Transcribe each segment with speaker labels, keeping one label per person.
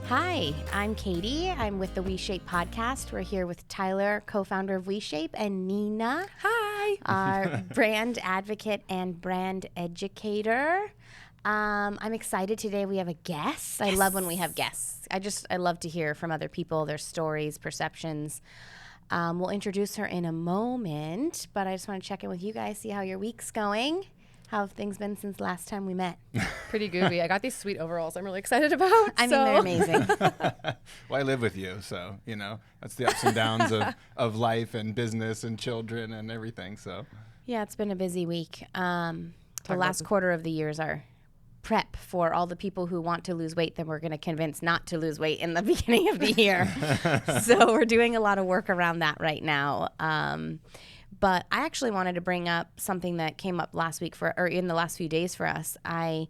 Speaker 1: Hi, I'm Katie. I'm with the WeShape podcast. We're here with Tyler, co-founder of WeShape, and Nina.
Speaker 2: Hi.
Speaker 1: Our brand advocate and brand educator. I'm excited today. We have a guest. Yes. I love when we have guests. I love to hear from other people, their stories, perceptions. We'll introduce her in a moment, but I just want to check in with you guys, see how your week's going. How have things been since last time we met?
Speaker 2: Pretty groovy. I got these sweet overalls I'm really excited about.
Speaker 1: I mean, they're amazing.
Speaker 3: Well, I live with you, so, that's the ups and downs of life and business and children and everything, so.
Speaker 1: Yeah, it's been a busy week. The last quarter of the year is our prep for all the people who want to lose weight that we're going to convince not to lose weight in the beginning of the year. So we're doing a lot of work around that right now. But I actually wanted to bring up something that came up last week in the last few days for us. I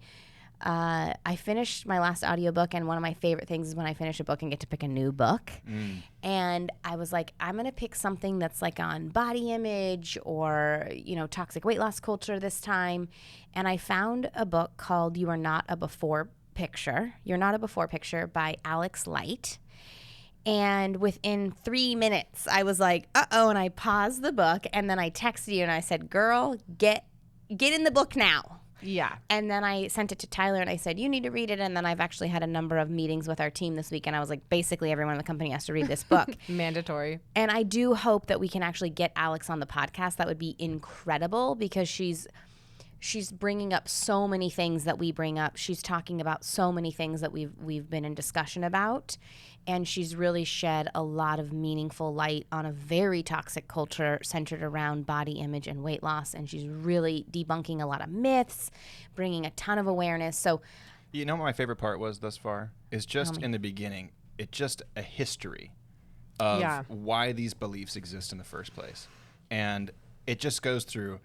Speaker 1: finished my last audiobook, and one of my favorite things is when I finish a book and get to pick a new book. And I was like, I'm going to pick something that's like on body image or, toxic weight loss culture this time. And I found a book called You're Not a Before Picture by Athelete. And within 3 minutes, I was like, uh-oh, and I paused the book, and then I texted you, and I said, girl, get in the book now.
Speaker 2: Yeah.
Speaker 1: And then I sent it to Tyler, and I said, you need to read it. And then I've actually had a number of meetings with our team this week, and I was like, basically everyone in the company has to read this book.
Speaker 2: Mandatory.
Speaker 1: And I do hope that we can actually get Alex on the podcast. That would be incredible, because she's bringing up so many things that we bring up. She's talking about so many things that we've been in discussion about. And she's really shed a lot of meaningful light on a very toxic culture centered around body image and weight loss. And she's really debunking a lot of myths, bringing a ton of awareness. So,
Speaker 3: you know what my favorite part was thus far? Is just in the beginning, it's just a history of why these beliefs exist in the first place. And it just goes through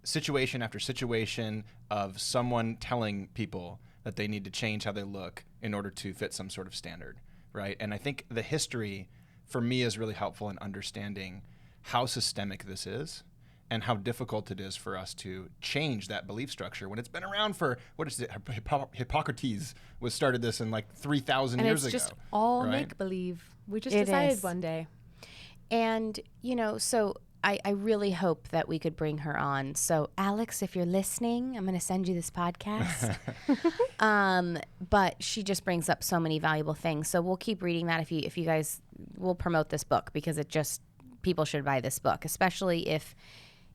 Speaker 3: situation after situation of someone telling people that they need to change how they look in order to fit some sort of standard, right? And I think the history for me is really helpful in understanding how systemic this is and how difficult it is for us to change that belief structure when it's been around for, what is it, Hippocrates started this in like 3,000 years ago.
Speaker 2: And it's just all
Speaker 3: right?
Speaker 2: make-believe. We just decided
Speaker 1: is.
Speaker 2: one day.
Speaker 1: And, so I really hope that we could bring her on. So, Alex, if you're listening, I'm going to send you this podcast. But she just brings up so many valuable things. So we'll keep reading that if you guys will promote this book, because people should buy this book, especially if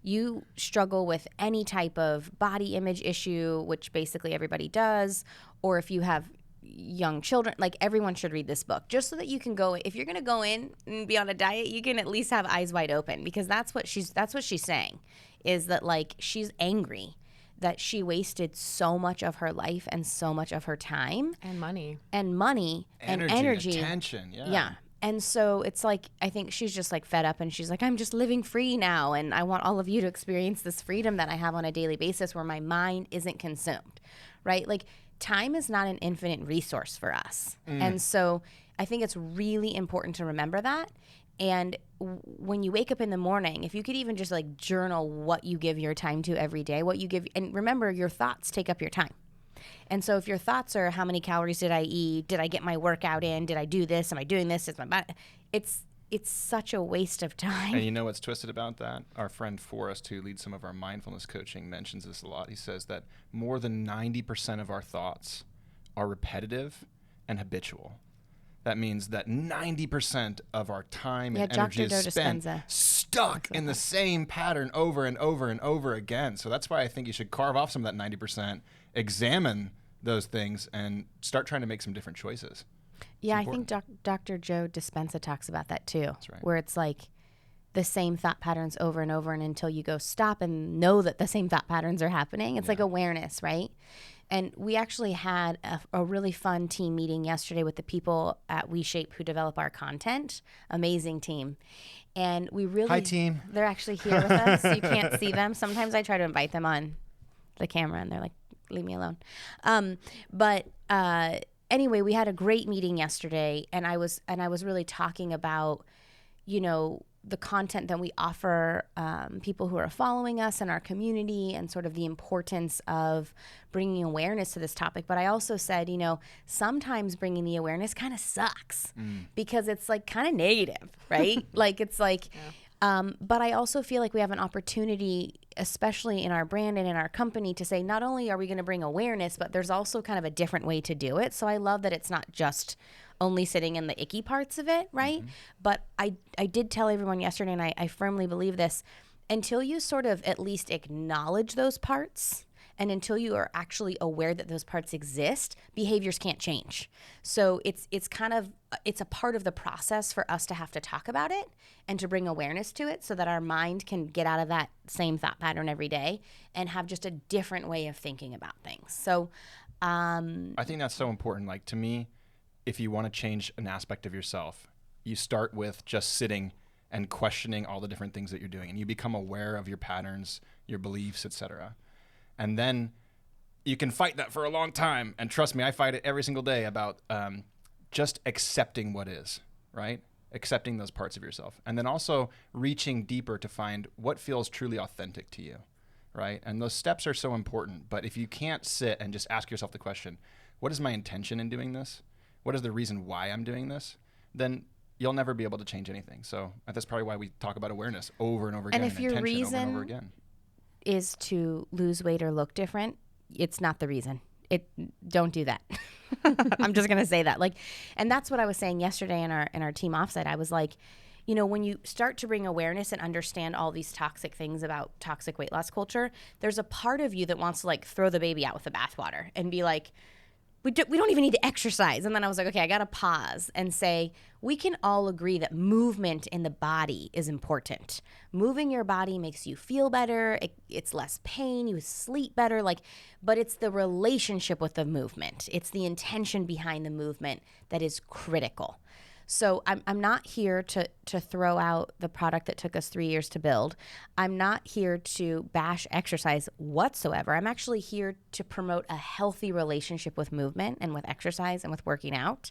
Speaker 1: you struggle with any type of body image issue, which basically everybody does, or if you have young children. Like, everyone should read this book, just so that you can go, if you're going to go in and be on a diet, you can at least have eyes wide open, because that's what she's saying, is that, like, she's angry that she wasted so much of her life and so much of her time
Speaker 2: and money
Speaker 1: and energy,
Speaker 3: attention.
Speaker 1: Yeah. And so it's like, I think she's just like fed up, and she's like, I'm just living free now, and I want all of you to experience this freedom that I have on a daily basis where my mind isn't consumed, right? Like, time is not an infinite resource for us. And so I think it's really important to remember that. And when you wake up in the morning, if you could even just like journal what you give your time to every day, and remember, your thoughts take up your time. And so if your thoughts are, how many calories did I eat? Did I get my workout in? Did I do this? Am I doing this? Is my body? It's such a waste of time.
Speaker 3: And you know what's twisted about that? Our friend Forrest, who leads some of our mindfulness coaching, mentions this a lot. He says that more than 90% of our thoughts are repetitive and habitual. That means that 90% of our time and energy is spent stuck in the same pattern over and over and over again. So that's why I think you should carve off some of that 90%, examine those things, and start trying to make some different choices.
Speaker 1: Yeah, I think Dr. Joe Dispenza talks about that too.
Speaker 3: That's right.
Speaker 1: Where it's like the same thought patterns over and over, and until you go stop and know that the same thought patterns are happening. It's like awareness, right? And we actually had a really fun team meeting yesterday with the people at WeShape who develop our content. Amazing team. And we really...
Speaker 3: Hi, team.
Speaker 1: They're actually here with us. So you can't see them. Sometimes I try to invite them on the camera, and they're like, leave me alone. Anyway, we had a great meeting yesterday, and I was really talking about, the content that we offer people who are following us in our community, and sort of the importance of bringing awareness to this topic. But I also said, sometimes bringing the awareness kind of sucks because it's like kind of negative, right? Like it's like, but I also feel like we have an opportunity, especially in our brand and in our company, to say not only are we going to bring awareness, but there's also kind of a different way to do it. So I love that it's not just only sitting in the icky parts of it, right? But I did tell everyone yesterday, and I firmly believe this, until you sort of at least acknowledge those parts, and until you are actually aware that those parts exist, behaviors can't change. So it's a part of the process for us to have to talk about it and to bring awareness to it, so that our mind can get out of that same thought pattern every day and have just a different way of thinking about things. So
Speaker 3: I think that's so important. Like, to me, if you want to change an aspect of yourself, you start with just sitting and questioning all the different things that you're doing, and you become aware of your patterns, your beliefs, etc. And then you can fight that for a long time. And trust me, I fight it every single day about just accepting what is, right? Accepting those parts of yourself. And then also reaching deeper to find what feels truly authentic to you, right? And those steps are so important. But if you can't sit and just ask yourself the question, what is my intention in doing this? What is the reason why I'm doing this? Then you'll never be able to change anything. So that's probably why we talk about awareness over and over again.
Speaker 1: And if your reason
Speaker 3: over and over again
Speaker 1: is to lose weight or look different, it's not the reason. Don't do that. I'm just gonna say that. And that's what I was saying yesterday in our team offsite. I was like, when you start to bring awareness and understand all these toxic things about toxic weight loss culture, there's a part of you that wants to throw the baby out with the bathwater and be like, we don't even need to exercise. And then I was like, okay, I got to pause and say, we can all agree that movement in the body is important. Moving your body makes you feel better. It's less pain. You sleep better. But it's the relationship with the movement. It's the intention behind the movement that is critical. So I'm not here to throw out the product that took us 3 years to build. I'm not here to bash exercise whatsoever. I'm actually here to promote a healthy relationship with movement and with exercise and with working out,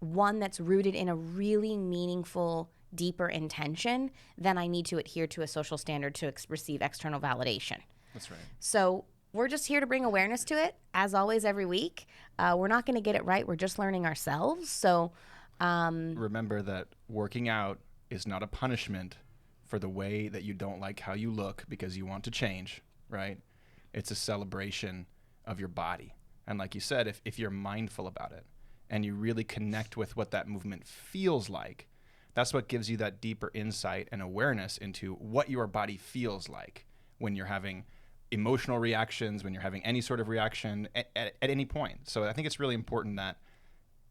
Speaker 1: one that's rooted in a really meaningful, deeper intention than I need to adhere to a social standard to receive external validation.
Speaker 3: That's right.
Speaker 1: So we're just here to bring awareness to it, as always, every week. We're not going to get it right. We're just learning ourselves. So
Speaker 3: remember that working out is not a punishment for the way that you don't like how you look because you want to change, right? It's a celebration of your body. And like you said, if you're mindful about it and you really connect with what that movement feels like, that's what gives you that deeper insight and awareness into what your body feels like when you're having emotional reactions, when you're having any sort of reaction at any point. So I think it's really important that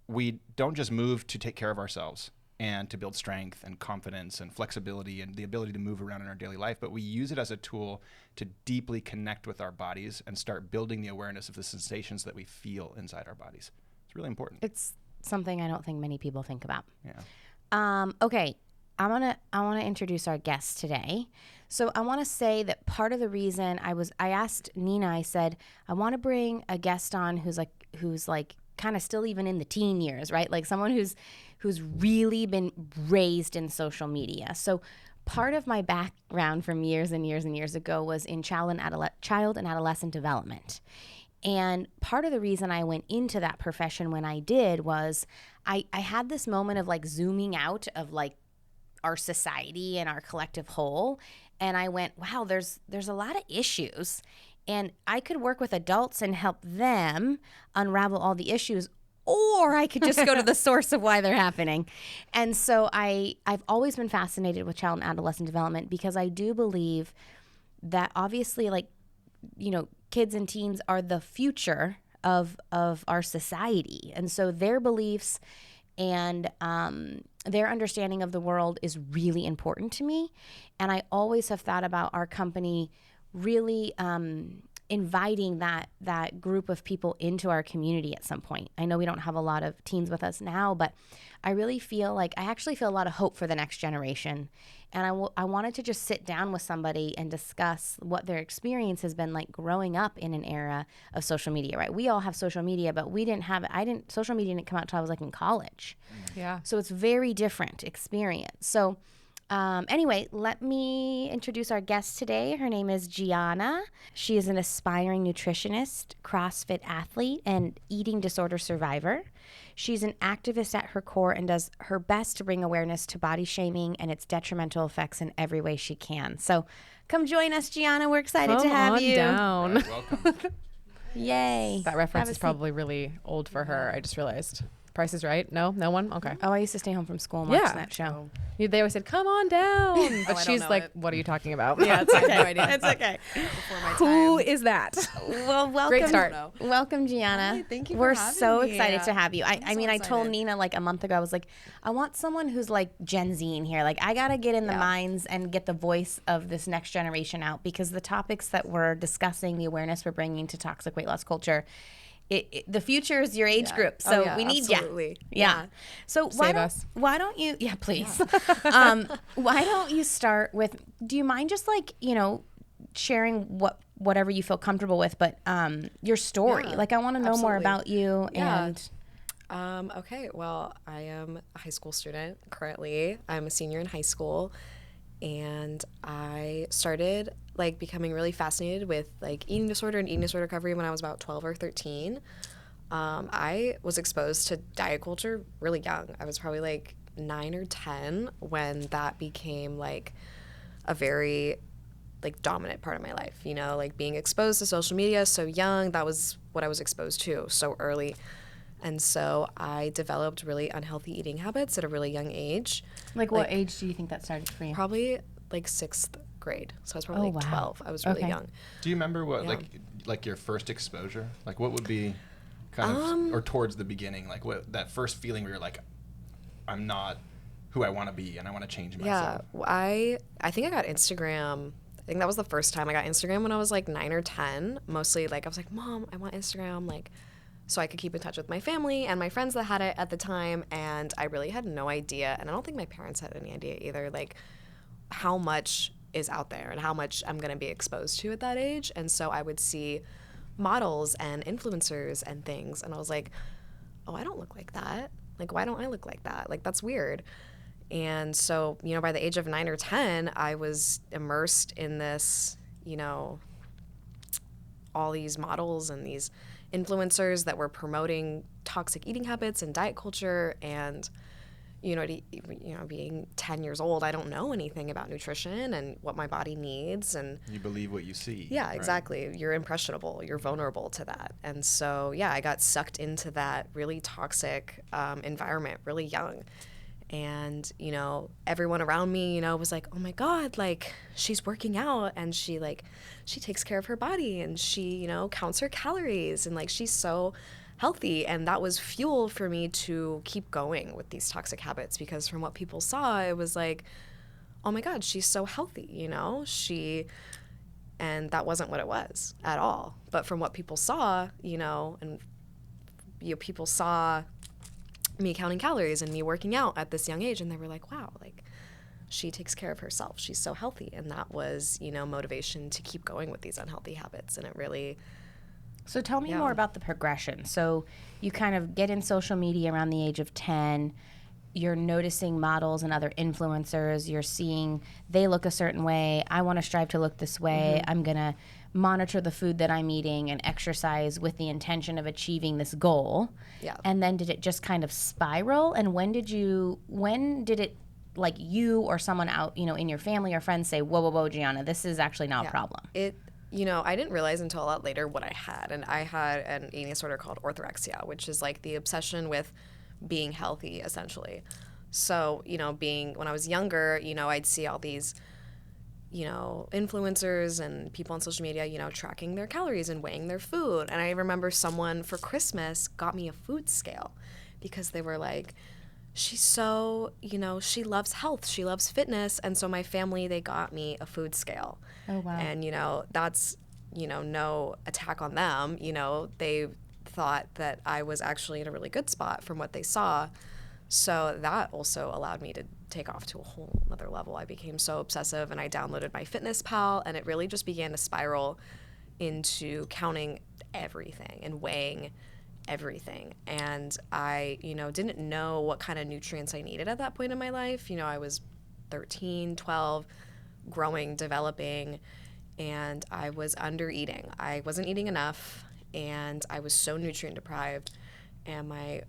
Speaker 3: we don't just move to take care of ourselves and to build strength and confidence and flexibility and the ability to move around in our daily life, but we use it as a tool to deeply connect with our bodies and start building the awareness of the sensations that we feel inside our bodies. It's really important.
Speaker 1: It's something I don't think many people think about.
Speaker 3: Yeah.
Speaker 1: Okay, I want to introduce our guest today. So I want to say that part of the reason I asked Nina, I said, I want to bring a guest on who's kind of still even in the teen years, right? Like someone who's really been raised in social media. So part of my background from years and years and years ago was in child and adolescent development. And part of the reason I went into that profession when I did was I had this moment of zooming out of our society and our collective whole. And I went, wow, there's a lot of issues. And I could work with adults and help them unravel all the issues, or I could just go to the source of why they're happening. And so I've always been fascinated with child and adolescent development because I do believe that obviously kids and teens are the future of our society. And so their beliefs and their understanding of the world is really important to me. And I always have thought about our company really inviting that group of people into our community at some point. I know we don't have a lot of teens with us now, but I really feel I actually feel a lot of hope for the next generation. And I wanted to just sit down with somebody and discuss what their experience has been like growing up in an era of social media, right? We all have social media, but we didn't have it. Social media didn't come out until I was in college.
Speaker 2: Yeah.
Speaker 1: So it's very different experience. So Anyway, let me introduce our guest today. Her name is Gianna. She is an aspiring nutritionist, CrossFit athlete, and eating disorder survivor. She's an activist at her core and does her best to bring awareness to body shaming and its detrimental effects in every way she can. So come join us, Gianna. We're excited to have you.
Speaker 2: Down.
Speaker 3: Right, welcome.
Speaker 1: Yay.
Speaker 2: That reference is probably really old for her. I just realized. Price is Right? No one? Okay.
Speaker 1: Oh, I used to stay home from school and watch that show.
Speaker 2: They always said, "Come on down," but she's like, "What are you talking about?"
Speaker 1: Yeah, it's okay. It's okay.
Speaker 4: Before my time.
Speaker 2: Who is that?
Speaker 1: Well, welcome.
Speaker 2: Great start.
Speaker 1: Welcome, Gianna.
Speaker 4: Hi, thank you
Speaker 1: We're
Speaker 4: for having
Speaker 1: so
Speaker 4: me.
Speaker 1: excited to have you. I mean, I told
Speaker 4: excited.
Speaker 1: Nina like a month ago, I was like, I want someone who's like Gen Z in here. Like, I got to get in the minds and get the voice of this next generation out, because the topics that we're discussing, the awareness we're bringing to toxic weight loss culture, the future is your age group, so we need
Speaker 4: absolutely.
Speaker 1: you. Yeah. So
Speaker 2: Save us.
Speaker 1: why don't you? Yeah, please. Why don't you start with? Do you mind just like sharing whatever you feel comfortable with, but your story?
Speaker 4: Yeah,
Speaker 1: like, I want to know more
Speaker 4: absolutely.
Speaker 1: about you.
Speaker 4: Yeah.
Speaker 1: And
Speaker 4: Okay, well, I am a high school student currently. I'm a senior in high school, and I started like becoming really fascinated with like eating disorder and eating disorder recovery when I was about 12 or 13. I was exposed to diet culture really young. I was probably like 9 or 10 when that became like a very like dominant part of my life, like being exposed to social media so young. That was what I was exposed to so early. And so I developed really unhealthy eating habits at a really young age.
Speaker 1: like, what age do you think that started for you?
Speaker 4: Probably like 6th grade. So I was probably like 12. I was really young.
Speaker 3: Do you remember what like your first exposure? Like, what would be kind of or towards the beginning, like what that first feeling where you're like, I'm not who I want to be and I want to change myself?
Speaker 4: Yeah, I think I got Instagram. I think that was the first time I got Instagram when I was like 9 or 10. Mostly like I was like, Mom, I want Instagram, like so I could keep in touch with my family and my friends that had it at the time. And I really had no idea, and I don't think my parents had any idea either, like how much is out there and how much I'm going to be exposed to at that age. And so I would see models and influencers and things, and I was like, oh, I don't look like that. Like, why don't I look like that? Like, that's weird. And so, by the age of 9 or 10, I was immersed in this, all these models and these influencers that were promoting toxic eating habits and diet culture. And, being 10 years old, I don't know anything about nutrition and what my body needs. And
Speaker 3: You believe what you see.
Speaker 4: yeah,
Speaker 3: right?
Speaker 4: exactly. You're impressionable. You're vulnerable to that. And so, yeah, I got sucked into that really toxic environment really young. And, everyone around me, was like, oh my God, like, she's working out and she takes care of her body and she, counts her calories and like, she's so healthy. And that was fuel for me to keep going with these toxic habits, because from what people saw, it was like, oh my God, she's so healthy, and that wasn't what it was at all. But from what people saw, people saw me counting calories and me working out at this young age, and they were like, wow, like she takes care of herself, she's so healthy. And that was motivation to keep going with these unhealthy habits. And it really
Speaker 1: So tell me more about the progression. So you kind of get in social media around the age of 10. You're noticing models and other influencers. You're seeing they look a certain way. I want to strive to look this way.
Speaker 4: Mm-hmm.
Speaker 1: I'm going to monitor the food that I'm eating and exercise with the intention of achieving this goal.
Speaker 4: Yeah.
Speaker 1: And then did it just kind of spiral? And when did it, like, you or someone out, in your family or friends say, whoa, Gianna, this is actually not a problem?
Speaker 4: I didn't realize until a lot later what I had. And I had an eating disorder called orthorexia, which is like the obsession with being healthy, essentially. So, when I was younger, I'd see all these, influencers and people on social media, tracking their calories and weighing their food. And I remember someone for Christmas got me a food scale because they were like, she's so, she loves health, she loves fitness. And so my family, they got me a food scale.
Speaker 1: Oh, wow.
Speaker 4: And, that's, no attack on them. They thought that I was actually in a really good spot from what they saw. So that also allowed me to take off to a whole other level. I became so obsessive, and I downloaded MyFitnessPal, and it really just began to spiral into counting everything and weighing everything. And I, didn't know what kind of nutrients I needed at that point in my life. I was 13, 12, growing, developing, and I was under eating. I wasn't eating enough, and I was so nutrient deprived, and my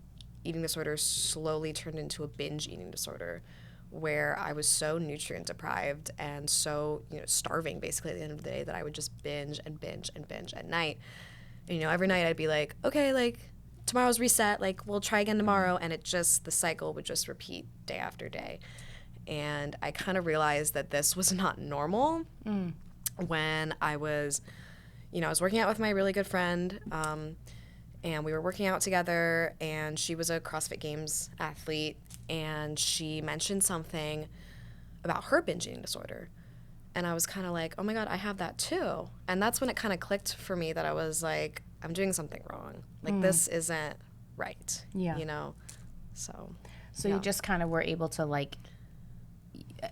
Speaker 4: eating disorder slowly turned into a binge eating disorder, where I was so nutrient deprived and so, starving basically at the end of the day, that I would just binge and binge and binge at night. And, every night I'd be like, okay, like, tomorrow's reset, like, we'll try again tomorrow. And the cycle would just repeat day after day. And I kind of realized that this was not normal when I was, I was working out with my really good friend, and we were working out together, and she was a CrossFit Games athlete, and she mentioned something about her binge eating disorder. And I was kind of like, oh my God, I have that too. And that's when it kind of clicked for me that I was like, I'm doing something wrong. Like, this isn't right.
Speaker 1: Yeah.
Speaker 4: So
Speaker 1: you just kind of were able to, like,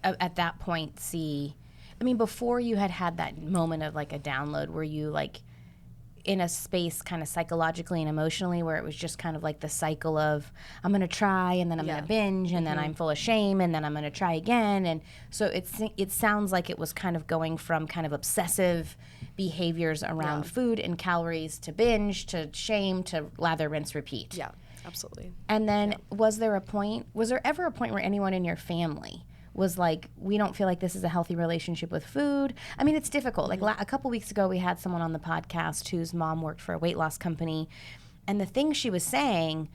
Speaker 1: at that point see, I mean, before you had that moment of, like, a download, were you, like, in a space kind of psychologically and emotionally where it was just kind of like the cycle of, I'm going to try, and then I'm going to binge, and then I'm full of shame, and then I'm going to try again. And so it sounds like it was kind of going from kind of obsessive behaviors around food and calories to binge to shame to lather, rinse, repeat.
Speaker 4: Yeah, absolutely.
Speaker 1: And then was there ever a point where anyone in your family was like, we don't feel like this is a healthy relationship with food? I mean, it's difficult. Like a couple weeks ago, we had someone on the podcast whose mom worked for a weight loss company. And the things she was saying,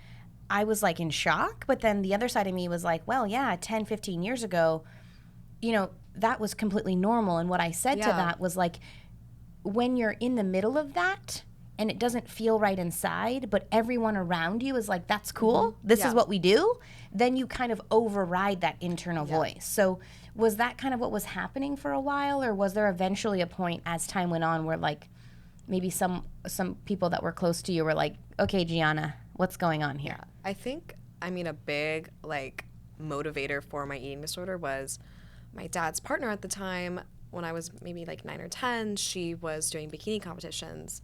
Speaker 1: I was like in shock. But then the other side of me was like, well, yeah, 10, 15 years ago, that was completely normal. And what I said to that was like, when you're in the middle of that and it doesn't feel right inside, but everyone around you is like, that's cool, this is what we do, then you kind of override that internal voice. So was that kind of what was happening for a while, or was there eventually a point as time went on where, like, maybe some people that were close to you were like, okay, Gianna, what's going on here?
Speaker 4: I think, a big, like, motivator for my eating disorder was my dad's partner at the time. When I was maybe like 9 or 10, she was doing bikini competitions.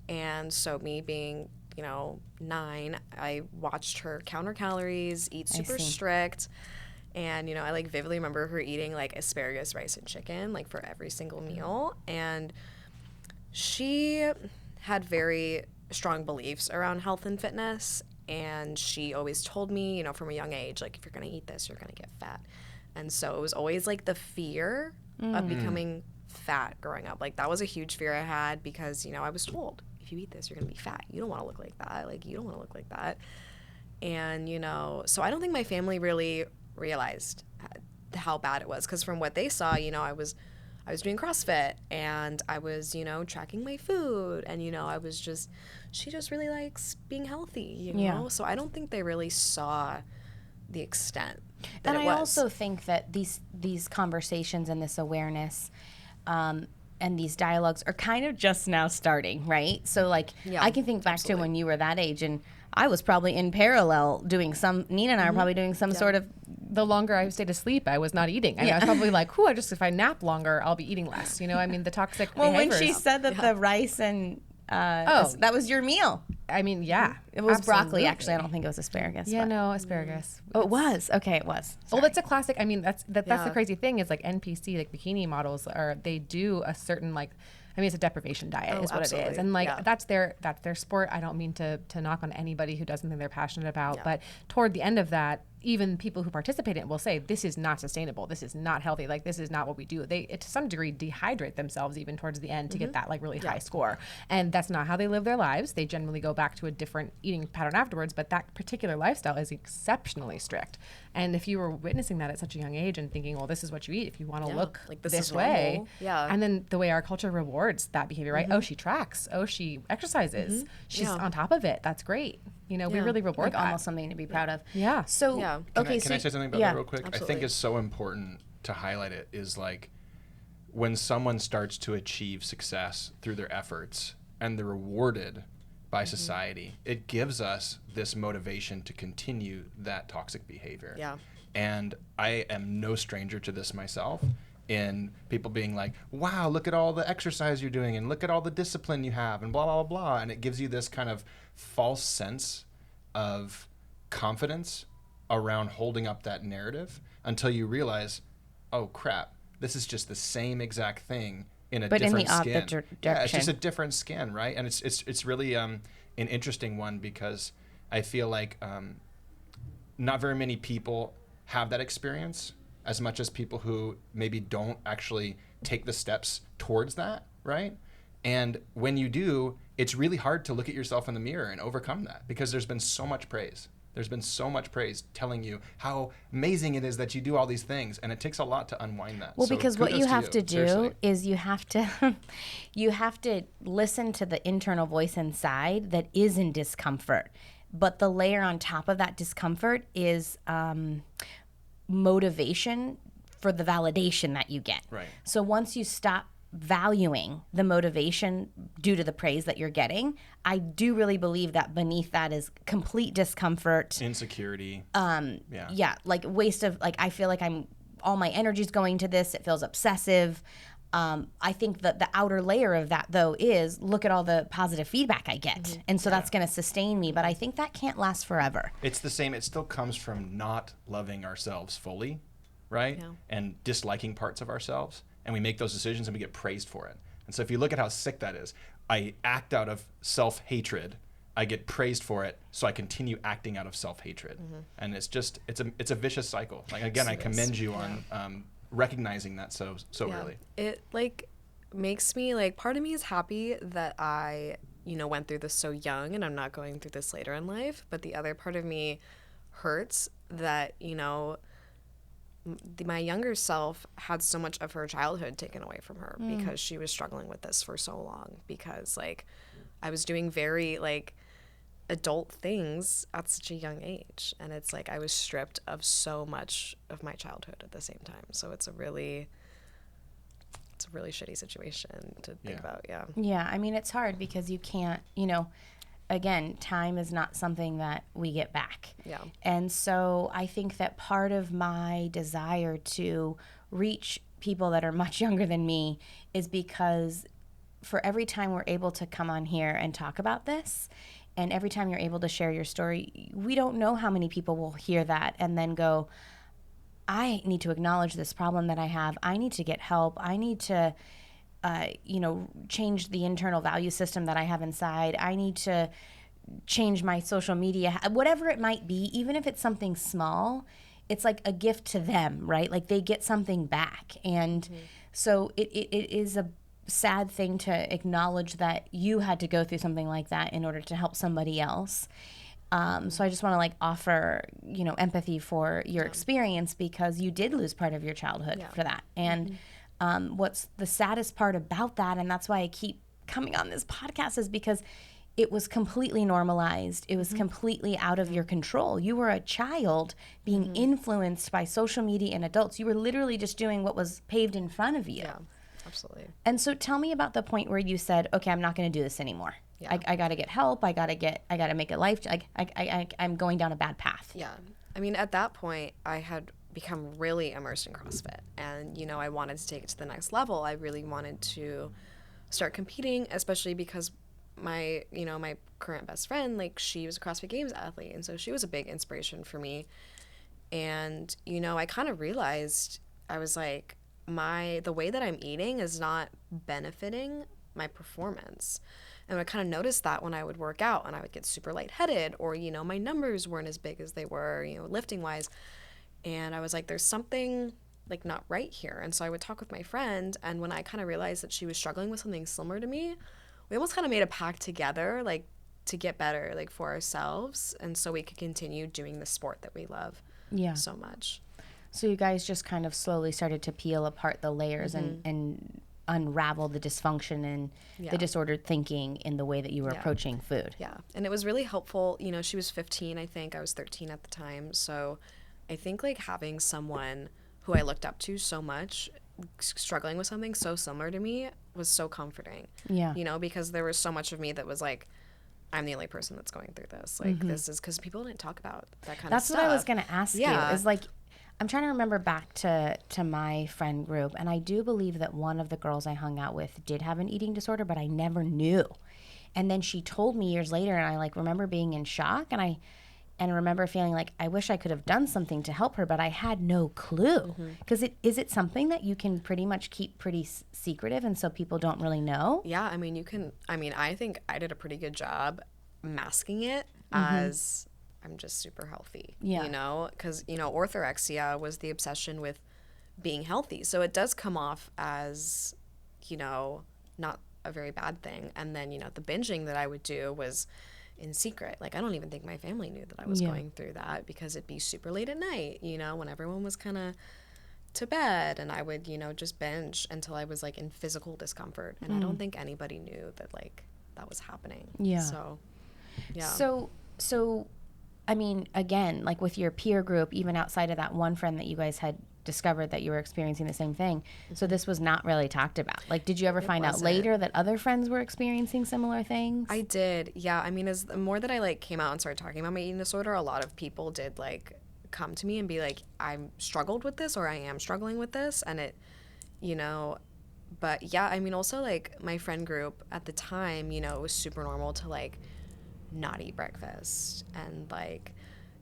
Speaker 4: And so me being, 9, I watched her count her calories, eat super strict. And, I like vividly remember her eating like asparagus, rice, and chicken, like for every single meal. And she had very strong beliefs around health and fitness. And she always told me, from a young age, like, if you're going to eat this, you're going to get fat. And so it was always like the fear of becoming fat growing up. Like, that was a huge fear I had because, I was told, if you eat this, you're going to be fat. You don't want to look like that. Like, you don't want to look like that. And, so I don't think my family really realized how bad it was, because from what they saw, I was doing CrossFit, and I was, tracking my food, and, she just really likes being healthy, you know? So I don't think they really saw the extent that
Speaker 1: and
Speaker 4: it was.
Speaker 1: I also think that these conversations and this awareness and these dialogues are kind of just now starting, right? So, like, I can think back to when you were that age, and I was probably in parallel doing Nina and I were probably doing some sort of.
Speaker 2: The longer I stayed asleep, I was not eating. I was probably like, if I nap longer, I'll be eating less. The toxic behaviors.
Speaker 1: When she said that the rice and that was your meal.
Speaker 2: It was
Speaker 1: absolutely. Broccoli, actually. I don't think it was asparagus.
Speaker 2: Yeah, no, asparagus.
Speaker 1: Oh, it was? Okay, it was.
Speaker 2: Well, that's a classic. That's the crazy thing is, like, NPC, like bikini models, they do a certain, like, it's a deprivation diet is what it is. And, like, that's their sport. I don't mean to knock on anybody who does something they're passionate about, but toward the end of that, even people who participate in it will say, this is not sustainable. This is not healthy. Like, this is not what we do. They, to some degree, dehydrate themselves even towards the end to get that, like, really high score. And that's not how they live their lives. They generally go back to a different eating pattern afterwards, but that particular lifestyle is exceptionally strict. And if you were witnessing that at such a young age and thinking, well, this is what you eat if you want to look like this way. And then the way our culture rewards that behavior, right? Oh, she tracks. Oh, she exercises. She's on top of it. That's great. We really reward
Speaker 1: that. Almost something to be proud of.
Speaker 2: Yeah.
Speaker 1: So,
Speaker 3: Can I say something about that real quick? Absolutely. I think it's so important to highlight it is, like, when someone starts to achieve success through their efforts and they're rewarded by society, it gives us this motivation to continue that toxic behavior.
Speaker 4: Yeah.
Speaker 3: And I am no stranger to this myself, in people being like, wow, look at all the exercise you're doing and look at all the discipline you have and blah, blah, blah, blah. And it gives you this kind of false sense of confidence around holding up that narrative until you realize oh crap, this is just the same exact thing in a
Speaker 1: but
Speaker 3: different
Speaker 1: in the
Speaker 3: skin.
Speaker 1: direction.
Speaker 3: Yeah, it's just a different skin, right? And it's really an interesting one, because I feel like not very many people have that experience as much as people who maybe don't actually take the steps towards that, right? And when you do, it's really hard to look at yourself in the mirror and overcome that, because there's been so much praise. There's been so much praise telling you how amazing it is that you do all these things, and it takes a lot to unwind that.
Speaker 1: Well,
Speaker 3: so
Speaker 1: because what you have to do
Speaker 3: seriously.
Speaker 1: is you have to listen to the internal voice inside that is in discomfort. But the layer on top of that discomfort is motivation for the validation that you get.
Speaker 3: Right.
Speaker 1: So once you stop valuing the motivation due to the praise that you're getting, I do really believe that beneath that is complete discomfort,
Speaker 3: insecurity.
Speaker 1: Like waste of, like, I feel like all my energy's going to this. It feels obsessive. I think that the outer layer of that, though, is look at all the positive feedback I get. And so that's going to sustain me. But I think that can't last forever.
Speaker 3: It's the same. It still comes from not loving ourselves fully, right? Yeah. And disliking parts of ourselves. And we make those decisions and we get praised for it. And so if you look at how sick that is, I act out of self-hatred. I get praised for it, so I continue acting out of self-hatred. And it's a vicious cycle. Like, again, I commend you on recognizing that so early.
Speaker 4: It like makes me like, part of me is happy that I, went through this so young and I'm not going through this later in life. But the other part of me hurts that, my younger self had so much of her childhood taken away from her because she was struggling with this for so long, because like I was doing very like adult things at such a young age, and it's like I was stripped of so much of my childhood at the same time. So it's a really shitty situation to think about.
Speaker 1: Yeah, I mean, it's hard because you can't, again, time is not something that we get back.
Speaker 4: Yeah.
Speaker 1: And so I think that part of my desire to reach people that are much younger than me is because for every time we're able to come on here and talk about this, and every time you're able to share your story, we don't know how many people will hear that and then go, I need to acknowledge this problem that I have. I need to get help. I need to change the internal value system that I have inside. I need to change my social media, whatever it might be, even if it's something small, it's like a gift to them, right? Like they get something back. And so it is a sad thing to acknowledge that you had to go through something like that in order to help somebody else. So I just want to like offer, empathy for your experience, because you did lose part of your childhood for that. And what's the saddest part about that, and that's why I keep coming on this podcast, is because it was completely normalized. It was completely out of your control. You were a child being influenced by social media and adults. You were literally just doing what was paved in front of you.
Speaker 4: Yeah, absolutely.
Speaker 1: And so tell me about the point where you said, okay, I'm not going to do this anymore. Yeah. I got to get help. I got to make a life. I'm going down a bad path.
Speaker 4: Yeah. I mean, at that point, I had become really immersed in CrossFit, and I wanted to take it to the next level. I really wanted to start competing, especially because my current best friend, like, she was a CrossFit Games athlete, and so she was a big inspiration for me. And I kind of realized, I was like, the way that I'm eating is not benefiting my performance. And I kind of noticed that when I would work out and I would get super lightheaded, or my numbers weren't as big as they were, lifting wise. And I was like, there's something like not right here. And so I would talk with my friend, and when I kind of realized that she was struggling with something similar to me, we almost kind of made a pact together, like, to get better, like, for ourselves, and so we could continue doing the sport that we love so much.
Speaker 1: So you guys just kind of slowly started to peel apart the layers and unravel the dysfunction and the disordered thinking in the way that you were approaching food.
Speaker 4: Yeah, and it was really helpful. She was 15, I think. I was 13 at the time. So I think, like, having someone who I looked up to so much struggling with something so similar to me was so comforting. Yeah. Because there was so much of me that was like, I'm the only person that's going through this. Like, this is because people didn't talk about that kind of stuff.
Speaker 1: That's what I was going to ask you. Is like, I'm trying to remember back to my friend group, and I do believe that one of the girls I hung out with did have an eating disorder, but I never knew. And then she told me years later, and I, like, remember being in shock, and and remember feeling like I wish I could have done something to help her, but I had no clue. Because is it something that you can pretty much keep pretty secretive, and so people don't really know?
Speaker 4: Yeah, I mean, I think I did a pretty good job masking it as I'm just super healthy.
Speaker 1: Yeah.
Speaker 4: You know, because, you know, orthorexia was the obsession with being healthy. So it does come off as, you know, not a very bad thing. And then, you know, the binging that I would do was in secret. Like, I don't even think my family knew that I was going through that, because it'd be super late at night, you know, when everyone was kind of to bed, and I would, you know, just binge until I was like in physical discomfort. And I don't think anybody knew that like that was happening.
Speaker 1: Yeah.
Speaker 4: So, yeah.
Speaker 1: So, I mean, again, like with your peer group, even outside of that one friend that you guys had discovered that you were experiencing the same thing. So this was not really talked about. Like, did you ever find out later that other friends were experiencing similar things?
Speaker 4: I did. Yeah. I mean, as the more that I like came out and started talking about my eating disorder, a lot of people did like come to me and be like, I'm struggled with this, or I am struggling with this. And it, you know, but yeah, I mean, also like my friend group at the time, you know, it was super normal to like not eat breakfast. And like,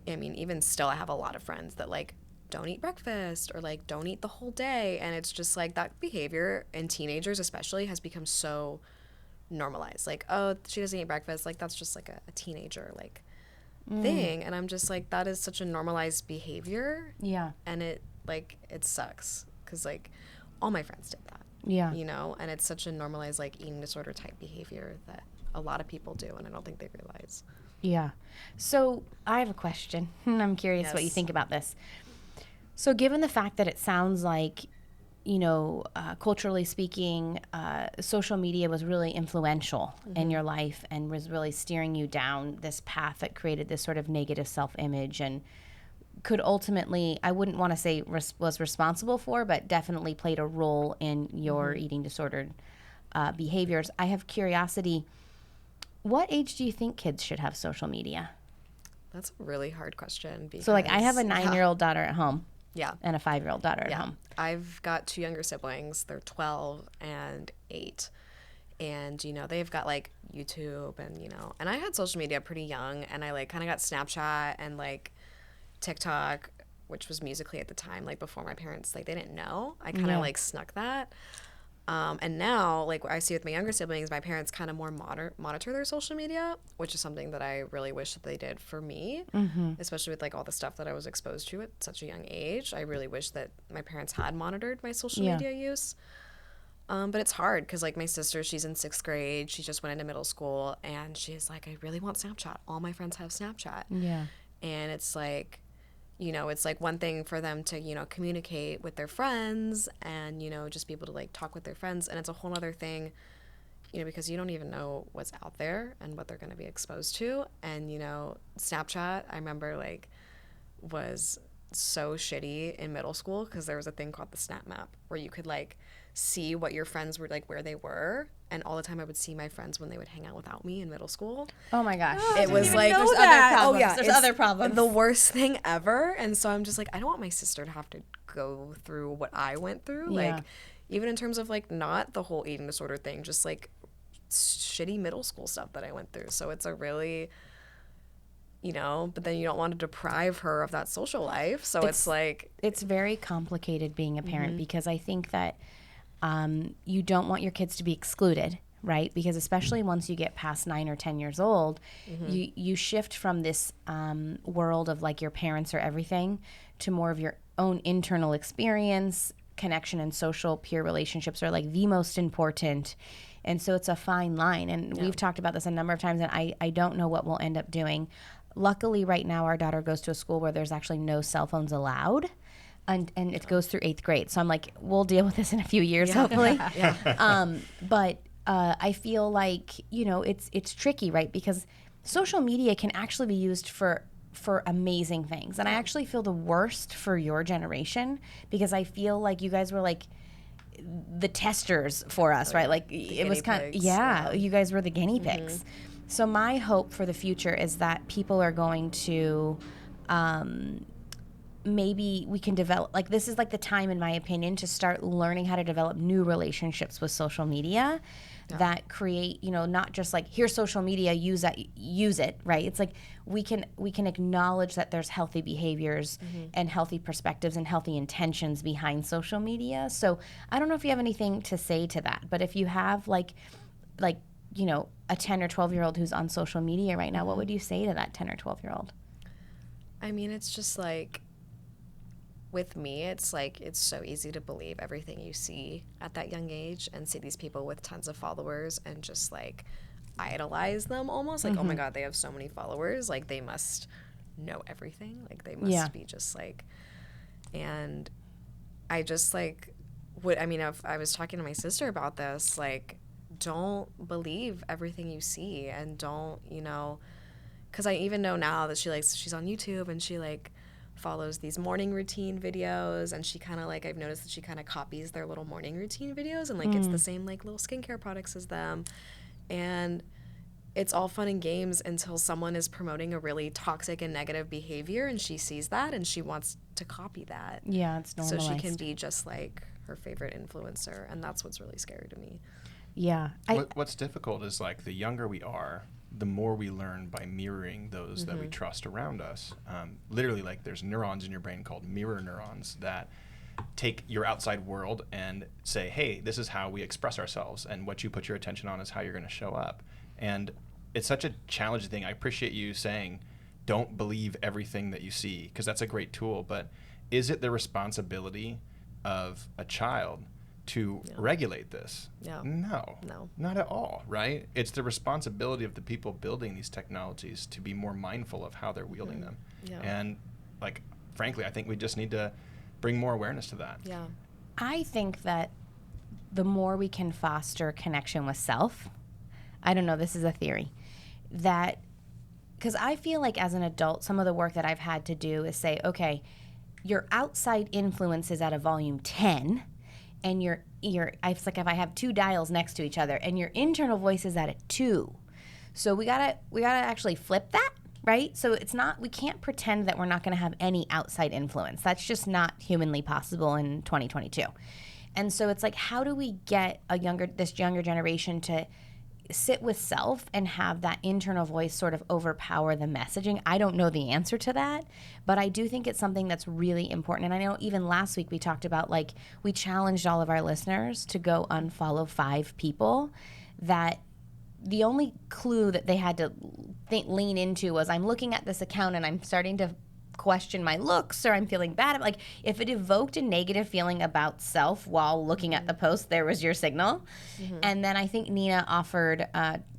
Speaker 4: I mean, even still, I have a lot of friends that like don't eat breakfast or like don't eat the whole day. And it's just like that behavior in teenagers especially has become so normalized. Like, oh, she doesn't eat breakfast. Like, that's just like a teenager like thing. And I'm just like, that is such a normalized behavior.
Speaker 1: Yeah.
Speaker 4: And it like, it sucks because like all my friends did that.
Speaker 1: Yeah.
Speaker 4: You know, and it's such a normalized like eating disorder type behavior that a lot of people do, and I don't think they realize.
Speaker 1: Yeah. So I have a question. I'm curious what you think about this. So given the fact that it sounds like, you know, culturally speaking, social media was really influential in your life and was really steering you down this path that created this sort of negative self-image and could ultimately, I wouldn't want to say was responsible for, but definitely played a role in your eating disordered behaviors. I have curiosity. What age do you think kids should have social media?
Speaker 4: That's a really hard question. Because,
Speaker 1: so like I have a 9-year-old daughter at home.
Speaker 4: Yeah.
Speaker 1: And a 5-year-old daughter at home.
Speaker 4: I've got 2 younger siblings. They're 12 and 8. And, you know, they've got like YouTube and, you know, and I had social media pretty young, and I like kind of got Snapchat and like TikTok, which was Musical.ly at the time, like before my parents, like they didn't know. I kind of like snuck that. And now, like I see with my younger siblings, my parents kind of more monitor their social media, which is something that I really wish that they did for me, especially with like all the stuff that I was exposed to at such a young age. I really wish that my parents had monitored my social media use. But it's hard because like my sister, she's in 6th grade. She just went into middle school, and she's like, I really want Snapchat. All my friends have Snapchat.
Speaker 1: Yeah. And
Speaker 4: it's like, you know, it's like one thing for them to, you know, communicate with their friends and, you know, just be able to like talk with their friends. And it's a whole other thing, you know, because you don't even know what's out there and what they're going to be exposed to. And, you know, Snapchat, I remember like was so shitty in middle school because there was a thing called the Snap Map where you could like see what your friends were like, where they were. And all the time I would see my friends when they would hang out without me in middle school.
Speaker 1: Oh my gosh.
Speaker 4: It was like,
Speaker 1: there's other problems.
Speaker 4: Oh yeah,
Speaker 1: there's other problems.
Speaker 4: The worst thing ever. And so I'm just like, I don't want my sister to have to go through what I went through.
Speaker 1: Yeah.
Speaker 4: Like, even in terms of like not the whole eating disorder thing, just like shitty middle school stuff that I went through. So it's a really, you know, but then you don't want to deprive her of that social life. So it's like,
Speaker 1: it's very complicated being a parent because I think that you don't want your kids to be excluded, right? Because especially once you get past 9 or 10 years old, you shift from this world of like your parents are everything to more of your own internal experience. Connection and social peer relationships are like the most important. And so it's a fine line. And we've talked about this a number of times, and I don't know what we'll end up doing. Luckily, right now, our daughter goes to a school where there's actually no cell phones allowed. And it goes through 8th grade. So I'm like, we'll deal with this in a few years, hopefully. But I feel like, you know, it's tricky, right? Because social media can actually be used for amazing things. And I actually feel the worst for your generation because I feel like you guys were like the testers for us, right? Like it was kind of, you guys were the guinea pigs. So my hope for the future is that people are going to, maybe we can develop, like this is like the time in my opinion to start learning how to develop new relationships with social media that create, not just like, here's social media, use it, right? It's like we can acknowledge that there's healthy behaviors and healthy perspectives and healthy intentions behind social media. So I don't know if you have anything to say to that, but if you have like a 10 or 12-year-old who's on social media right now, what would you say to that 10 or 12-year-old?
Speaker 4: I mean, it's just like, with me, it's like, it's so easy to believe everything you see at that young age and see these people with tons of followers and just like idolize them almost. Like, oh my God, they have so many followers. Like, they must know everything. Like, they must be just like, and I just like, if I was talking to my sister about this, like, don't believe everything you see, and don't, because I even know now that she's on YouTube and she like follows these morning routine videos, and she kind of like, I've noticed that she kind of copies their little morning routine videos and like gets the same like little skincare products as them, and it's all fun and games until someone is promoting a really toxic and negative behavior, and she sees that and she wants to copy that.
Speaker 1: Yeah, it's normalized.
Speaker 4: So she can be just like her favorite influencer, and that's what's really scary to me.
Speaker 1: Yeah.
Speaker 3: What's difficult is like, the younger we are, the more we learn by mirroring those that we trust around us. Literally, like, there's neurons in your brain called mirror neurons that take your outside world and say, hey, this is how we express ourselves, and what you put your attention on is how you're going to show up. And it's such a challenging thing. I appreciate you saying, don't believe everything that you see, because that's a great tool. But is it the responsibility of a child to regulate this? No, not at all, right? It's the responsibility of the people building these technologies to be more mindful of how they're wielding them. And like, frankly, I think we just need to bring more awareness to that.
Speaker 1: I think that the more we can foster connection with self, I don't know, this is a theory, that, because I feel like as an adult, some of the work that I've had to do is say, okay, your outside influence is at a volume 10, and it's like if I have two dials next to each other, and your internal voice is at a 2. So we gotta actually flip that, right? So it's not, we can't pretend that we're not gonna have any outside influence. That's just not humanly possible in 2022. And so it's like, how do we get this younger generation to sit with self and have that internal voice sort of overpower the messaging? I don't know the answer to that, but I do think it's something that's really important. And I know even last week we talked about, like, we challenged all of our listeners to go unfollow 5 people that the only clue that they had to lean into was, I'm looking at this account and I'm starting to question my looks, or I'm feeling bad. Like, if it evoked a negative feeling about self while looking at the post, there was your signal. And then I think Nina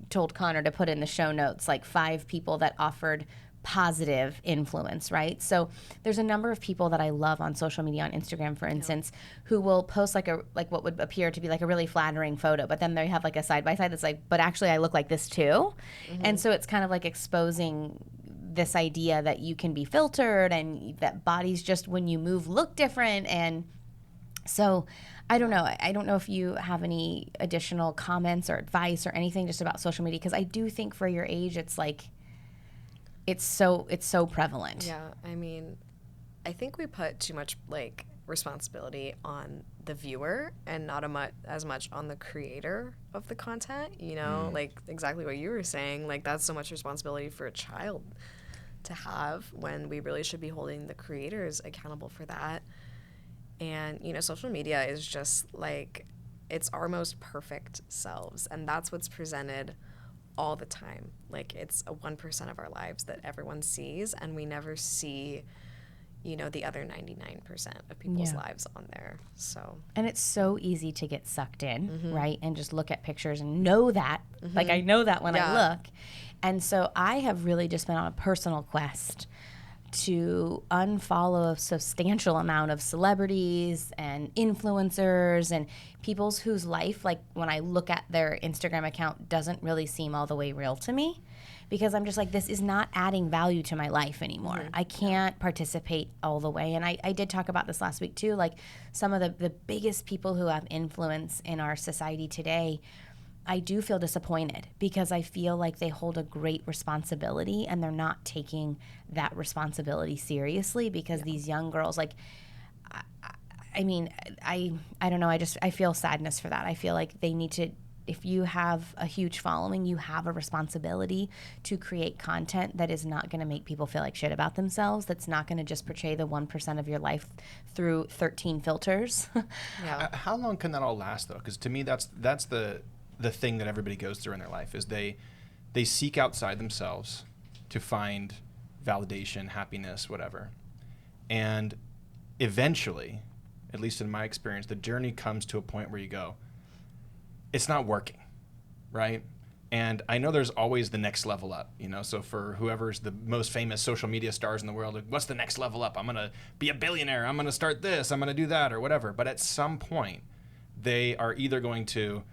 Speaker 1: told Connor to put in the show notes like 5 people that offered positive influence, right? So there's a number of people that I love on social media, on Instagram, for instance, who will post like what would appear to be like a really flattering photo, but then they have like a side-by-side that's like, but actually I look like this too. And so it's kind of like exposing this idea that you can be filtered, and that bodies just, when you move, look different. And so I don't know. I don't know if you have any additional comments or advice or anything just about social media, because I do think for your age, it's like, it's so prevalent.
Speaker 4: Yeah, I mean, I think we put too much like responsibility on the viewer and not as much on the creator of the content, like exactly what you were saying. Like, that's so much responsibility for a child to have, when we really should be holding the creators accountable for that. And, social media is just like, it's our most perfect selves, and that's what's presented all the time. Like, it's a 1% of our lives that everyone sees, and we never see, the other 99% of people's lives on there. So,
Speaker 1: and it's so easy to get sucked in, right? And just look at pictures and know that, like, I know that when I look. And so I have really just been on a personal quest to unfollow a substantial amount of celebrities and influencers and people's whose life, like, when I look at their Instagram account, doesn't really seem all the way real to me, because I'm just like, this is not adding value to my life anymore. I can't participate all the way. And I did talk about this last week too, like, some of the biggest people who have influence in our society today, I do feel disappointed, because I feel like they hold a great responsibility and they're not taking that responsibility seriously, because these young girls, like, I mean, I don't know, I feel sadness for that. I feel like they need to if you have a huge following, you have a responsibility to create content that is not going to make people feel like shit about themselves, that's not going to just portray the 1% of your life through 13 filters.
Speaker 3: Yeah. How long can that all last, though? Because to me, that's the thing that everybody goes through in their life, is they seek outside themselves to find validation, happiness, whatever. And eventually, at least in my experience, the journey comes to a point where you go, it's not working, right? And I know there's always the next level up, you know? So for whoever's the most famous social media stars in the world, like, what's the next level up? I'm going to be a billionaire. I'm going to start this. I'm going to do that, or whatever. But at some point, they are either going to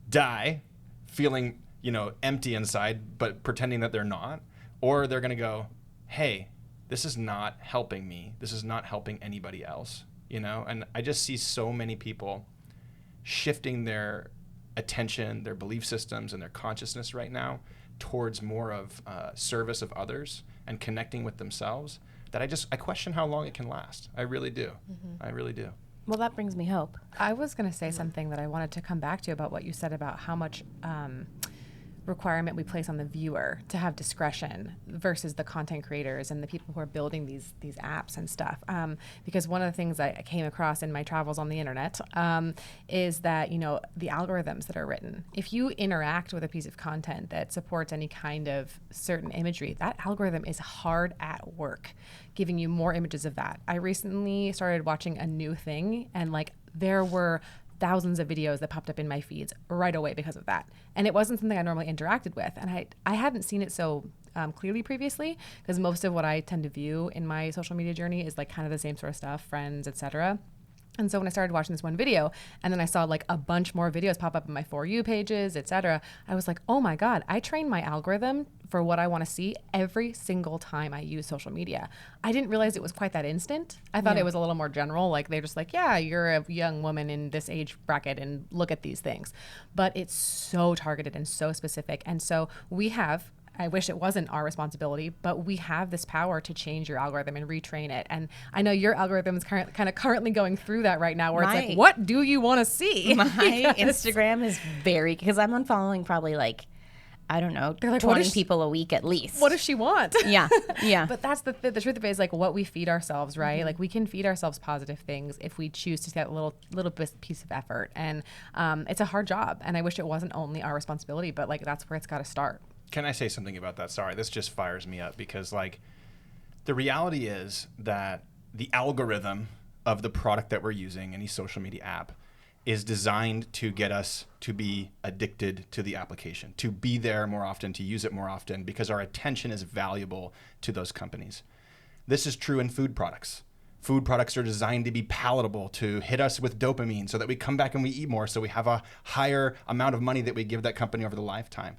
Speaker 3: die feeling, you know, empty inside, but pretending that they're not, or they're going to go, hey, this is not helping me. This is not helping anybody else, you know? And I just see so many people shifting their attention, their belief systems, and their consciousness right now towards more of service of others and connecting with themselves, that I question how long it can last. I really do. I really do.
Speaker 1: Well, that brings me hope.
Speaker 2: I was going to say something that I wanted to come back to about what you said about how much requirement we place on the viewer to have discretion versus the content creators and the people who are building these apps and stuff. Because one of the things I came across in my travels on the internet is that, you know, the algorithms that are written, if you interact with a piece of content that supports any kind of certain imagery, that algorithm is hard at work giving you more images of that. I recently started watching a new thing, and like there were thousands of videos that popped up in my feeds right away because of that. And it wasn't something I normally interacted with. And I hadn't seen it so clearly previously, because most of what I tend to view in my social media journey is like kind of the same sort of stuff, friends, etc. And so when I started watching this one video, and then I saw like a bunch more videos pop up in my For You pages, etc., I was like, oh my God, I trained my algorithm for what I want to see every single time I use social media. I didn't realize it was quite that instant. I thought it was a little more general, like they're just like, yeah, you're a young woman in this age bracket and look at these things. But it's so targeted and so specific. And so we have, I wish it wasn't our responsibility, but we have this power to change your algorithm and retrain it. And I know your algorithm is currently going through that right now, where it's like, what do you want to see?
Speaker 1: My Instagram is because I'm unfollowing probably like, I don't know,
Speaker 2: they're like
Speaker 1: 20 people a week at least.
Speaker 2: What does she want?
Speaker 1: Yeah.
Speaker 2: But that's the truth of it, is like what we feed ourselves, right? Mm-hmm. Like we can feed ourselves positive things if we choose to take that little piece of effort. And it's a hard job. And I wish it wasn't only our responsibility, but like that's where it's got to start.
Speaker 3: Can I say something about that? Sorry, this just fires me up, because like the reality is that the algorithm of the product that we're using, any social media app, is designed to get us to be addicted to the application, to be there more often, to use it more often, because our attention is valuable to those companies. This is true in food products. Food products are designed to be palatable, to hit us with dopamine so that we come back and we eat more, so we have a higher amount of money that we give that company over the lifetime.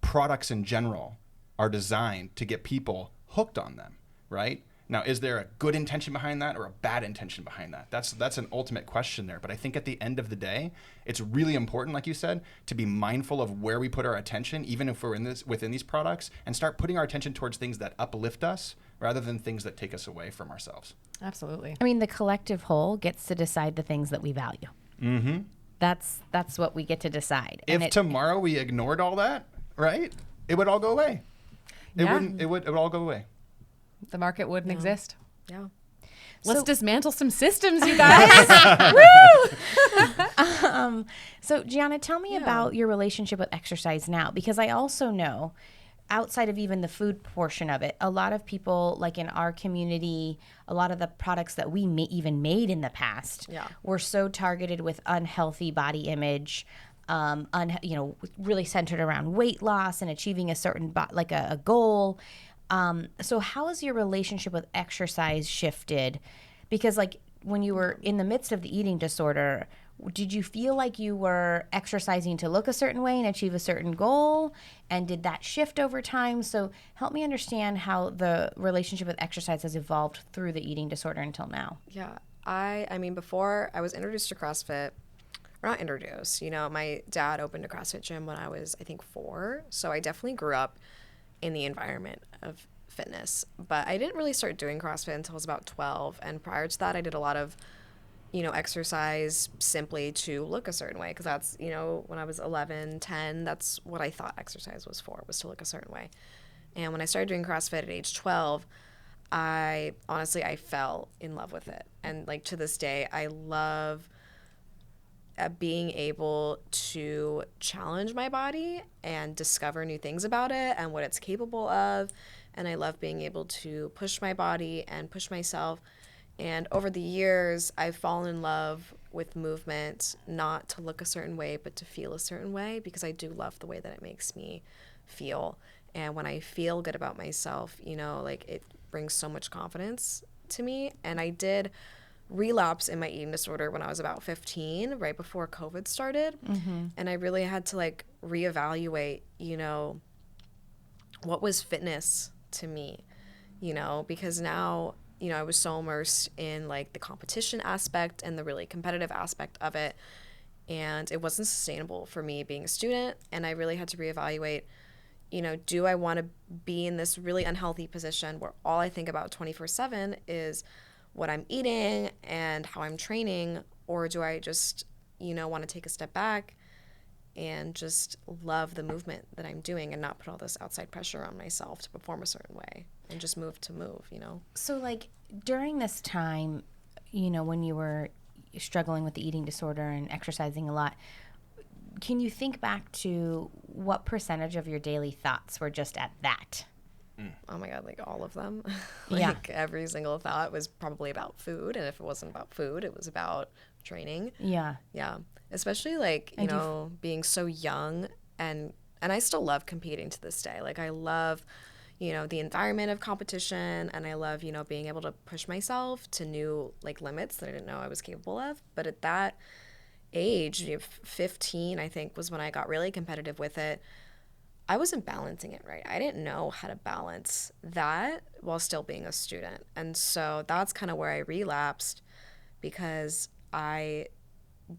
Speaker 3: Products in general are designed to get people hooked on them, right? Now, is there a good intention behind that or a bad intention behind that? That's an ultimate question there. But I think at the end of the day, it's really important, like you said, to be mindful of where we put our attention, even if we're within these products, and start putting our attention towards things that uplift us rather than things that take us away from ourselves.
Speaker 2: Absolutely.
Speaker 1: I mean, the collective whole gets to decide the things that we value.
Speaker 3: Mm-hmm.
Speaker 1: That's what we get to decide.
Speaker 3: If tomorrow we ignored all that, right, it would all go away. It would all go away.
Speaker 2: The market wouldn't exist.
Speaker 4: Yeah.
Speaker 2: Let's dismantle some systems, you guys.
Speaker 1: Woo! So Gianna, tell me about your relationship with exercise now, because I also know, outside of even the food portion of it, a lot of people, like in our community, a lot of the products that we even made in the past were so targeted with unhealthy body image, really centered around weight loss and achieving a certain a goal. So how has your relationship with exercise shifted? Because like when you were in the midst of the eating disorder, did you feel like you were exercising to look a certain way and achieve a certain goal? And did that shift over time? So help me understand how the relationship with exercise has evolved through the eating disorder until now.
Speaker 4: Yeah. I mean, before I was introduced to CrossFit, or not introduced, my dad opened a CrossFit gym when I was, I think, 4. So I definitely grew up in the environment of fitness, but I didn't really start doing CrossFit until I was about 12. And prior to that, I did a lot of, exercise simply to look a certain way, because that's, when I was 11, 10, that's what I thought exercise was to look a certain way. And when I started doing CrossFit at age 12, I fell in love with it. And like to this day, I love being able to challenge my body and discover new things about it and what it's capable of. And I love being able to push my body and push myself. And over the years, I've fallen in love with movement, not to look a certain way, but to feel a certain way, because I do love the way that it makes me feel. And when I feel good about myself, it brings so much confidence to me. And I did relapse in my eating disorder when I was about 15, right before COVID started. Mm-hmm. And I really had to reevaluate, what was fitness to me, because now, I was so immersed in the competition aspect and the really competitive aspect of it. And it wasn't sustainable for me being a student. And I really had to reevaluate, do I want to be in this really unhealthy position where all I think about 24/7 is what I'm eating and how I'm training, or do I just, want to take a step back and just love the movement that I'm doing and not put all this outside pressure on myself to perform a certain way and just move to move,
Speaker 1: So during this time, when you were struggling with the eating disorder and exercising a lot, can you think back to what percentage of your daily thoughts were just at that?
Speaker 4: Oh my God, all of them.
Speaker 1: Yeah.
Speaker 4: Every single thought was probably about food. And if it wasn't about food, it was about training.
Speaker 1: Yeah.
Speaker 4: Yeah. Especially being so young, and I still love competing to this day. I love, the environment of competition, and I love, being able to push myself to new limits that I didn't know I was capable of. But at that age, 15, I think, was when I got really competitive with it. I wasn't balancing it right. I didn't know how to balance that while still being a student. And so that's kind of where I relapsed, because I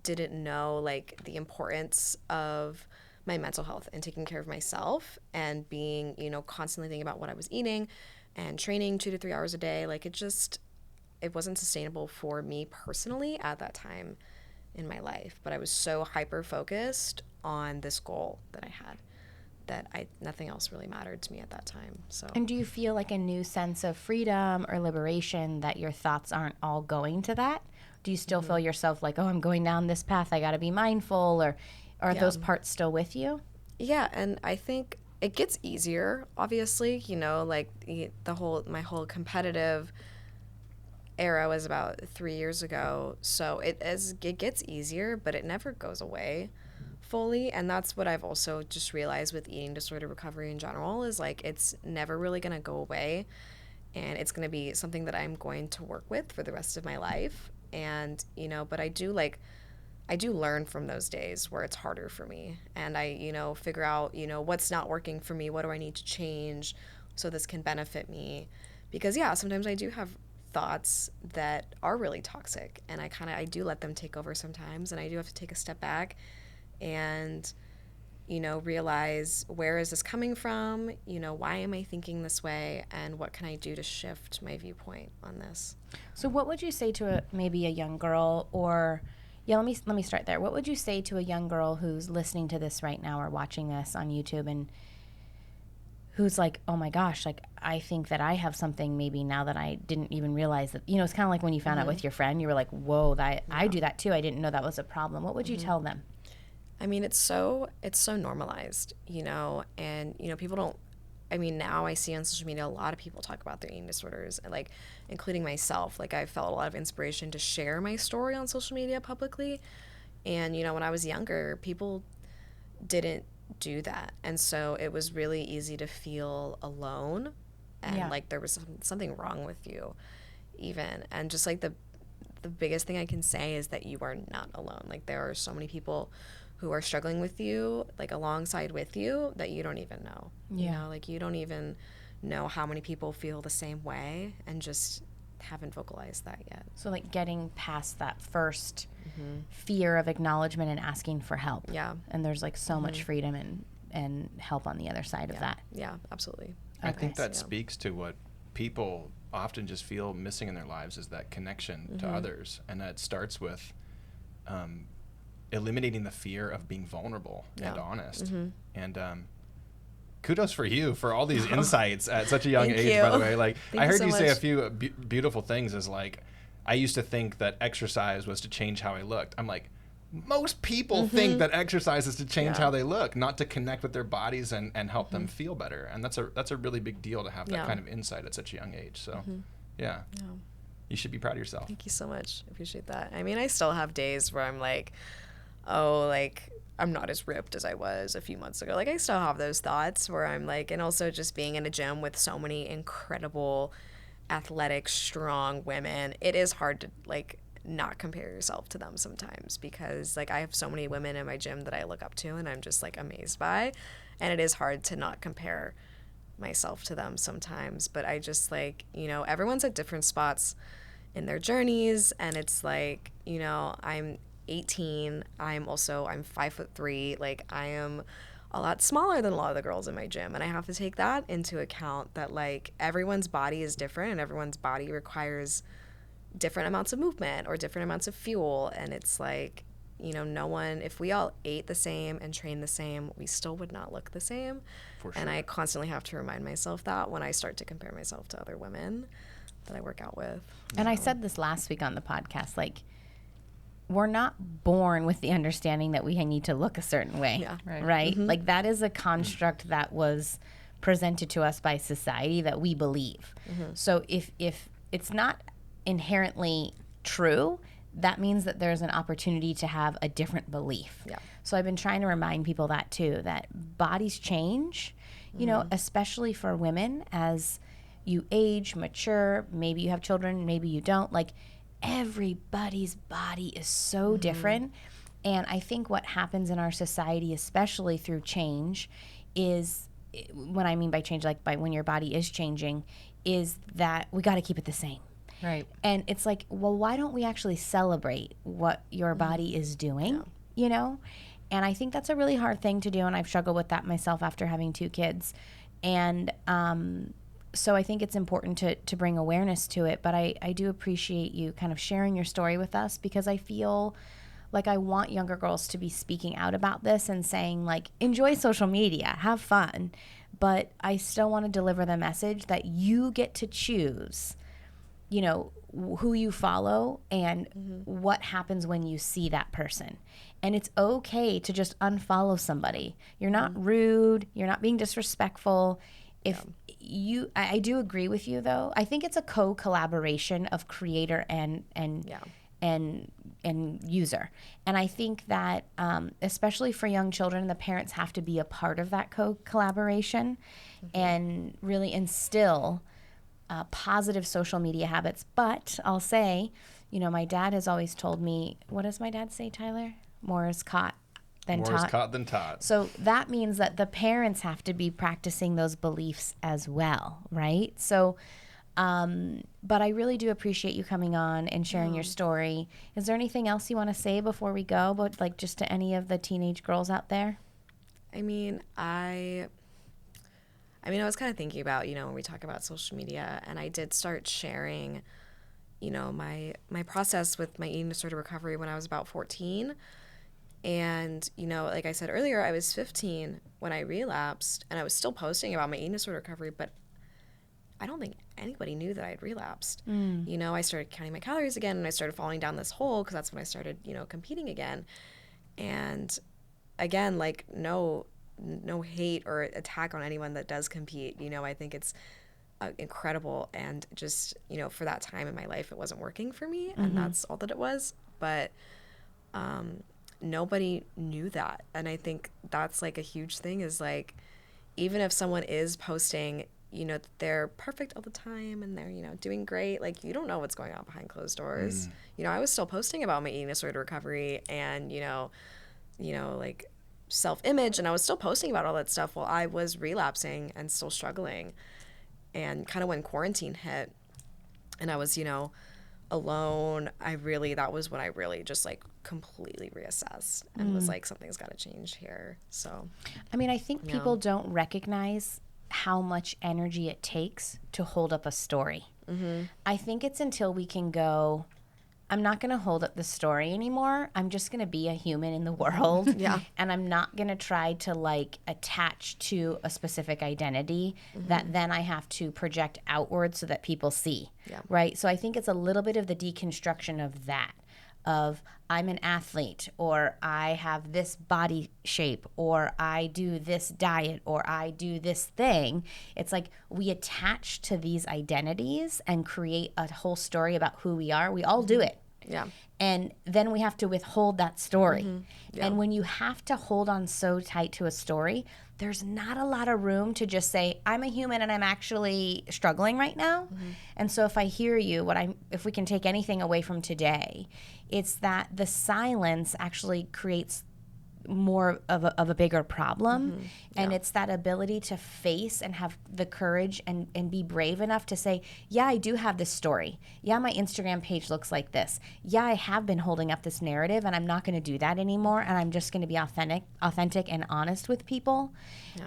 Speaker 4: didn't know the importance of my mental health and taking care of myself and being, constantly thinking about what I was eating and training 2 to 3 hours a day. It wasn't sustainable for me personally at that time in my life. But I was so hyper focused on this goal that I had, that nothing else really mattered to me at that time. So. And
Speaker 1: do you feel a new sense of freedom or liberation that your thoughts aren't all going to that? Do you still feel yourself oh, I'm going down this path, I got to be mindful, or are those parts still with you?
Speaker 4: Yeah, and I think it gets easier, obviously. My whole competitive era was about 3 years ago, so it gets easier, but it never goes away fully. And that's what I've also just realized with eating disorder recovery in general, is it's never really going to go away, and it's going to be something that I'm going to work with for the rest of my life. And but I do learn from those days where it's harder for me, and I figure out what's not working for me, what do I need to change so this can benefit me. Because sometimes I do have thoughts that are really toxic, and I do let them take over sometimes, and I do have to take a step back and realize, where is this coming from? Why am I thinking this way? And what can I do to shift my viewpoint on this?
Speaker 1: So what would you say to maybe a young girl, or let me start there. What would you say to a young girl who's listening to this right now or watching this on YouTube, and who's oh my gosh, I think that I have something maybe now that I didn't even realize that, it's kind of like when you found out with your friend, you were whoa, I do that too. I didn't know that was a problem. What would you tell them?
Speaker 4: I mean, it's so normalized, and, people don't, now I see on social media a lot of people talk about their eating disorders, and including myself. I felt a lot of inspiration to share my story on social media publicly. And, when I was younger, people didn't do that. And so it was really easy to feel alone, and there was something wrong with you even. And just the biggest thing I can say is that you are not alone. There are so many people who are struggling with you, alongside with you, that you don't even know.
Speaker 1: Yeah.
Speaker 4: You don't even know how many people feel the same way and just haven't vocalized that yet.
Speaker 1: So getting past that first fear of acknowledgement and asking for help.
Speaker 4: Yeah.
Speaker 1: And there's so much freedom and help on the other side of that.
Speaker 4: Yeah, absolutely.
Speaker 3: I think that speaks to what people often just feel missing in their lives is that connection to others. And that starts with eliminating the fear of being vulnerable and honest. And kudos for you for all these insights at such a young age, by the way. Like, I heard you say a few beautiful things, as like, I used to think that exercise was to change how I looked. I'm like, most people think that exercise is to change how they look, not to connect with their bodies and help them feel better. And that's a really big deal to have that kind of insight at such a young age. So, you should be proud of yourself.
Speaker 4: Thank you so much. I appreciate that. I mean, I still have days where I'm like, oh, like, I'm not as ripped as I was a few months ago. Like, I still have those thoughts where I'm like, and also just being in a gym with so many incredible, athletic, strong women, it is hard to, like, not compare yourself to them sometimes, because like I have so many women in my gym that I look up to and I'm just like amazed by, and it is hard to not compare myself to them sometimes. But I just like, you know, everyone's at different spots in their journeys, and it's like, you know, I'm 18, I'm 5'3", like I am a lot smaller than a lot of the girls in my gym, and I have to take that into account, that like everyone's body is different and everyone's body requires different amounts of movement or different amounts of fuel. And it's like, you know, no one, if we all ate the same and trained the same, we still would not look the same. For sure. And I constantly have to remind myself that when I start to compare myself to other women that I work out with.
Speaker 1: And I said this last week on the podcast, like, we're not born with the understanding that we need to look a certain way, right? Like, that is a construct that was presented to us by society that we believe. So if it's not inherently true, that means that there's an opportunity to have a different belief. So I've been trying to remind people that too, that bodies change, you know, especially for women as you age, mature, maybe you have children, maybe you don't. Like, everybody's body is so different. And I think what happens in our society, especially through change, is, what I mean by change, like by when your body is changing, is that we got to keep it the same.
Speaker 2: Right.
Speaker 1: And it's like, well, why don't we actually celebrate what your body is doing, you know? And I think that's a really hard thing to do, and I've struggled with that myself after having 2 kids. And so I think it's important to bring awareness to it. But I do appreciate you kind of sharing your story with us, because I feel like I want younger girls to be speaking out about this and saying, like, enjoy social media, have fun. But I still want to deliver the message that you get to choose, you know, who you follow and what happens when you see that person. And it's okay to just unfollow somebody. You're not rude. You're not being disrespectful. If I do agree with you, though. I think it's a co-collaboration of creator and user. And I think that especially for young children, the parents have to be a part of that co-collaboration and really instill positive social media habits. But I'll say, you know, my dad has always told me, what does my dad say, Tyler? More is caught than taught.
Speaker 3: More is caught than taught.
Speaker 1: So that means that the parents have to be practicing those beliefs as well, right? So, but I really do appreciate you coming on and sharing your story. Is there anything else you want to say before we go, but like just to any of the teenage girls out there?
Speaker 4: I mean, I was kind of thinking about, you know, when we talk about social media, and I did start sharing, you know, my process with my eating disorder recovery when I was about 14. And, you know, like I said earlier, I was 15 when I relapsed, and I was still posting about my eating disorder recovery, but I don't think anybody knew that I had relapsed. You know, I started counting my calories again, and I started falling down this hole, because that's when I started, you know, competing again. And again, like, no hate or attack on anyone that does compete. You know, I think it's incredible, and just, you know, for that time in my life, it wasn't working for me, and that's all that it was. But nobody knew that, and I think that's like a huge thing, is like, even if someone is posting, you know, they're perfect all the time and they're, you know, doing great, like, you don't know what's going on behind closed doors. You know, I was still posting about my eating disorder recovery and, you know, like, self-image, and I was still posting about all that stuff while I was relapsing and still struggling. And kind of when quarantine hit and I was, you know, alone, that was when I really just like completely reassessed and was like, something's got to change here. So,
Speaker 1: I mean, I think people don't recognize how much energy it takes to hold up a story. I think it's until we can go, I'm not going to hold up the story anymore. I'm just going to be a human in the world. And I'm not going to try to like attach to a specific identity that then I have to project outward so that people see. Right? So I think it's a little bit of the deconstruction of that. Of I'm an athlete, or I have this body shape, or I do this diet, or I do this thing. It's like we attach to these identities and create a whole story about who we are. We all do it. And then we have to withhold that story. And when you have to hold on so tight to a story, there's not a lot of room to just say, I'm a human and I'm actually struggling right now. And so if I hear you, if we can take anything away from today, it's that the silence actually creates more of a bigger problem. And it's that ability to face and have the courage and be brave enough to say, yeah, I do have this story. Yeah, my Instagram page looks like this. Yeah, I have been holding up this narrative, and I'm not going to do that anymore. And I'm just going to be authentic and honest with people.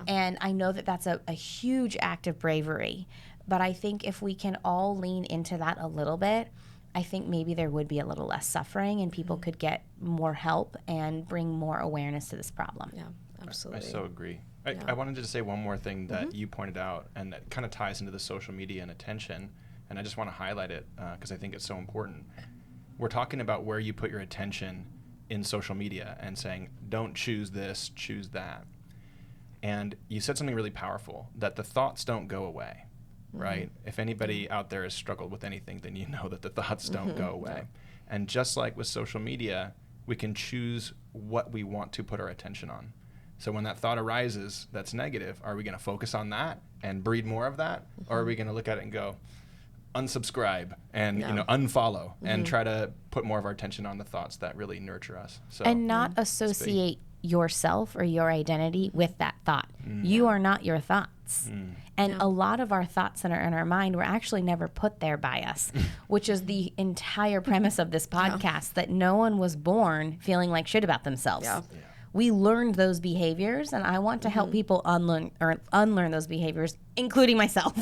Speaker 1: And I know that that's a huge act of bravery. But I think if we can all lean into that a little bit, I think maybe there would be a little less suffering and people could get more help and bring more awareness to this problem.
Speaker 4: Yeah, absolutely.
Speaker 3: I so agree. I wanted to say one more thing that you pointed out, and that kind of ties into the social media and attention, and I just want to highlight it because I think it's so important. We're talking about where you put your attention in social media and saying, don't choose this, choose that. And you said something really powerful, that the thoughts don't go away. Right? If anybody out there has struggled with anything, then you know that the thoughts don't go away. And just like with social media, we can choose what we want to put our attention on. So when that thought arises that's negative, are we going to focus on that and breed more of that? Or are we going to look at it and go, unsubscribe and unfollow and try to put more of our attention on the thoughts that really nurture us? So,
Speaker 1: and not associate yourself or your identity with that thought. You are not your thoughts. And a lot of our thoughts that are in our mind were actually never put there by us, which is the entire premise of this podcast, that no one was born feeling like shit about themselves. We learned those behaviors, and I want to help people unlearn those behaviors, including myself.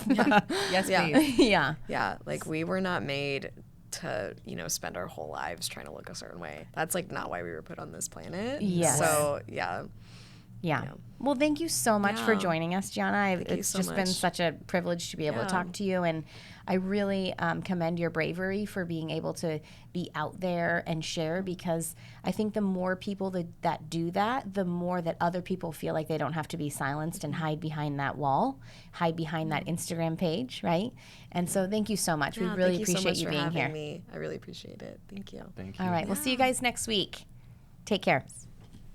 Speaker 2: Yes, please.
Speaker 4: Yeah, like we were not made to, spend our whole lives trying to look a certain way. That's like not why we were put on this planet. So,
Speaker 1: Yeah. Well, thank you so much for joining us, Gianna. It's just been such a privilege to be able to talk to you. And I really commend your bravery for being able to be out there and share, because I think the more people that do that, the more that other people feel like they don't have to be silenced and hide behind that wall, hide behind that Instagram page, right? And so thank you so much. We really appreciate you being here.
Speaker 4: Me. I really appreciate it. Thank you.
Speaker 3: Thank you.
Speaker 1: All right. We'll see you guys next week. Take care.